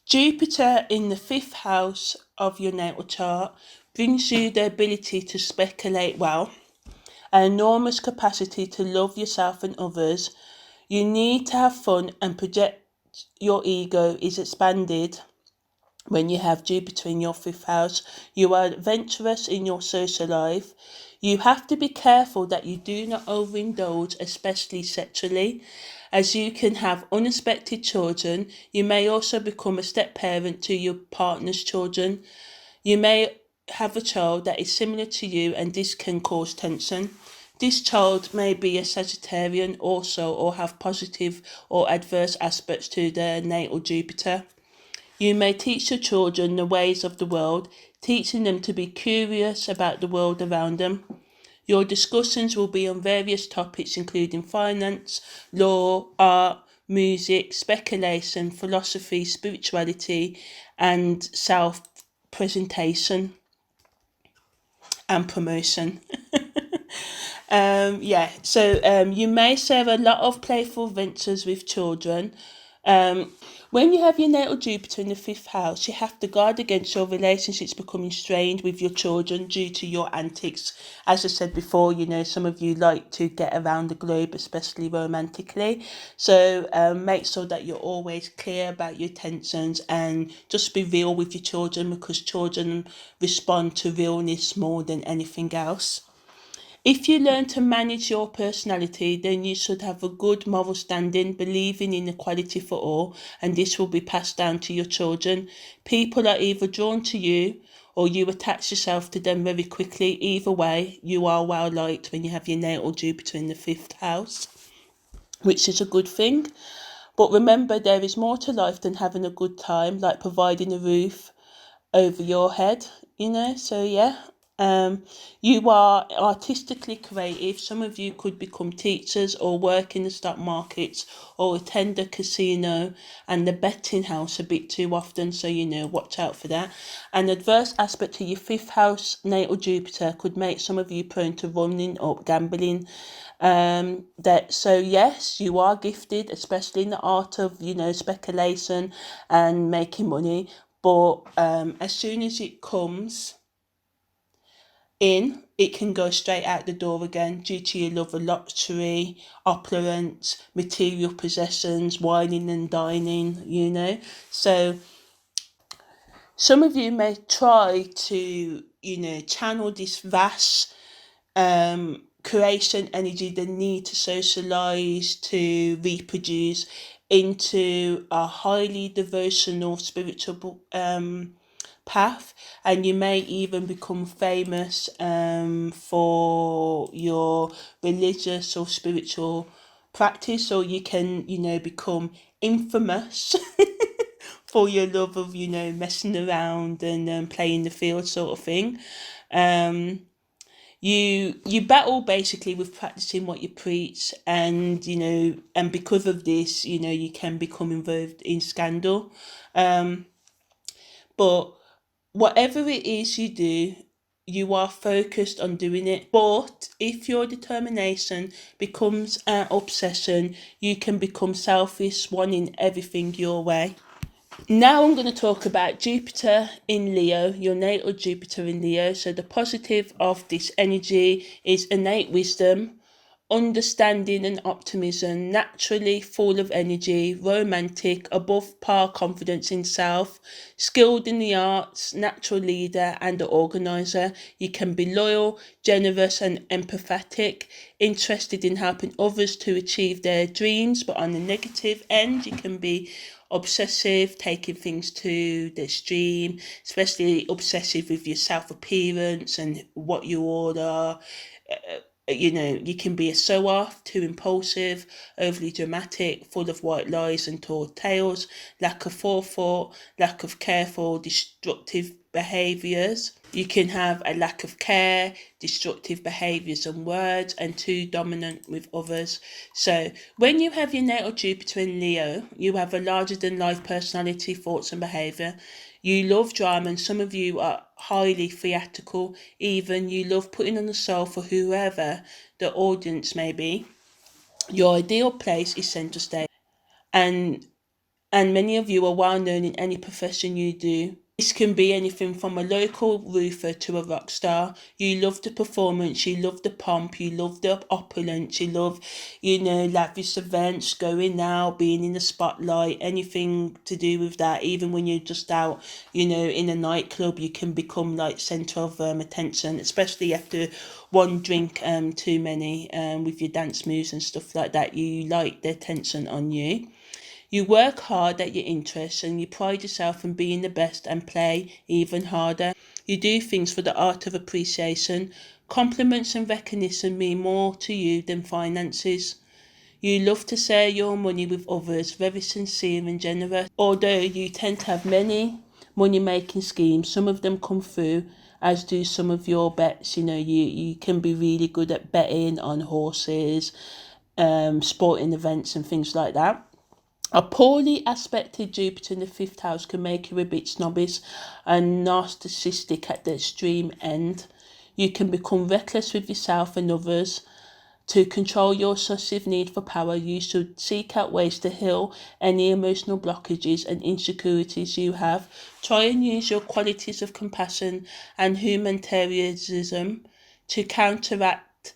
Jupiter in the fifth house of your natal chart brings you the ability to speculate well, an enormous capacity to love yourself and others. You need to have fun and project your ego is expanded when you have Jupiter in your fifth house. You are adventurous in your social life. You have to be careful that you do not overindulge, especially sexually, as you can have unexpected children. You may also become a step parent to your partner's children. You may have a child that is similar to you, and this can cause tension. This child may be a Sagittarian also, or have positive or adverse aspects to their natal Jupiter. You may teach your children the ways of the world, teaching them to be curious about the world around them. Your discussions will be on various topics including finance, law, art, music, speculation, philosophy, spirituality, and self-presentation and promotion. You may share a lot of playful ventures with children. When you have your natal Jupiter in the fifth house, you have to guard against your relationships becoming strained with your children due to your antics. As I said before, some of you like to get around the globe, especially romantically. So make sure that you're always clear about your intentions and just be real with your children, because children respond to realness more than anything else. If you learn to manage your personality, then you should have a good moral standing, believing in equality for all, and this will be passed down to your children. People are either drawn to you or you attach yourself to them very quickly. Either way, you are well liked when you have your natal Jupiter in the fifth house, which is a good thing. But remember, there is more to life than having a good time, like providing a roof over your head, so yeah. You are artistically creative. Some of you could become teachers or work in the stock markets or attend a casino and the betting house a bit too often, so watch out for that. An adverse aspect to your fifth house natal Jupiter could make some of you prone to running up gambling. Yes, you are gifted, especially in the art of speculation and making money, but as soon as it comes in, it can go straight out the door again due to your love of luxury, opulence, material possessions, wining and dining. So some of you may try to channel this vast creation energy, the need to socialize, to reproduce, into a highly devotional spiritual path, and you may even become famous for your religious or spiritual practice, or you can become infamous for your love of messing around and playing the field sort of thing. You battle basically with practicing what you preach, and and because of this you can become involved in scandal, but whatever it is you do, you are focused on doing it. But if your determination becomes an obsession, you can become selfish, wanting everything your way. Now I'm going to talk about Jupiter in Leo, your natal Jupiter in Leo. So the positive of this energy is innate wisdom, understanding and optimism, naturally full of energy, romantic, above par confidence in self, skilled in the arts, natural leader and an organizer. You can be loyal, generous and empathetic, interested in helping others to achieve their dreams, but on the negative end, you can be obsessive, taking things to the extreme, especially obsessive with your self-appearance and what you order. You can be a show-off, too impulsive, overly dramatic, full of white lies and tall tales, lack of forethought, lack of careful, destructive behaviours. You can have a lack of care, destructive behaviours and words, and too dominant with others. So when you have your natal Jupiter in Leo, you have a larger-than-life personality, thoughts and behaviour. You love drama, and some of you are highly theatrical. Even you love putting on a show for whoever the audience may be. Your ideal place is centre stage, and and many of you are well known in any profession you do. This can be anything from a local roofer to a rock star. You love the performance, you love the pomp, you love the opulence, you love, lavish events, going out, being in the spotlight, anything to do with that. Even when you're just out, in a nightclub, you can become like centre of attention, especially after one drink too many, with your dance moves and stuff like that. You like the attention on you. You work hard at your interests and you pride yourself on being the best and play even harder. You do things for the art of appreciation. Compliments and recognition mean more to you than finances. You love to share your money with others, very sincere and generous. Although you tend to have many money making schemes, some of them come through, as do some of your bets. You can be really good at betting on horses, sporting events and things like that. A poorly aspected Jupiter in the fifth house can make you a bit snobbish and narcissistic at the extreme end. You can become reckless with yourself and others. To control your obsessive need for power, you should seek out ways to heal any emotional blockages and insecurities you have. Try and use your qualities of compassion and humanitarianism to counteract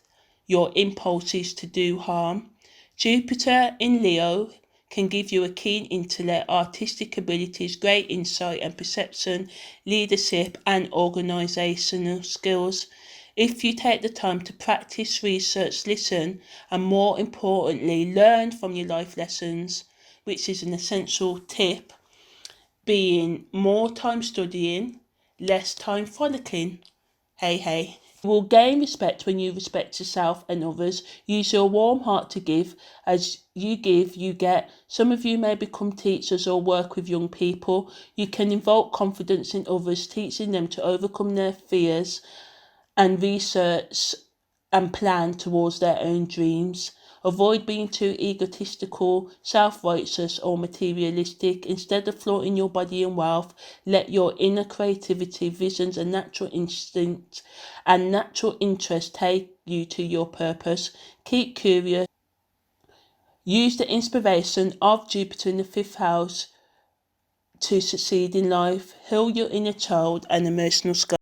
your impulses to do harm. Jupiter in Leo can give you a keen intellect, artistic abilities, great insight and perception, leadership and organisational skills. If you take the time to practice, research, listen, and more importantly, learn from your life lessons, which is an essential tip, being more time studying, less time frolicking. Hey, hey. You will gain respect when you respect yourself and others. Use your warm heart to give. As you give, you get. Some of you may become teachers or work with young people. You can invoke confidence in others, teaching them to overcome their fears and research and plan towards their own dreams. Avoid being too egotistical, self-righteous or materialistic. Instead of flaunting your body and wealth, let your inner creativity, visions and natural instincts and natural interest take you to your purpose. Keep curious. Use the inspiration of Jupiter in the fifth house to succeed in life. Heal your inner child and emotional scar.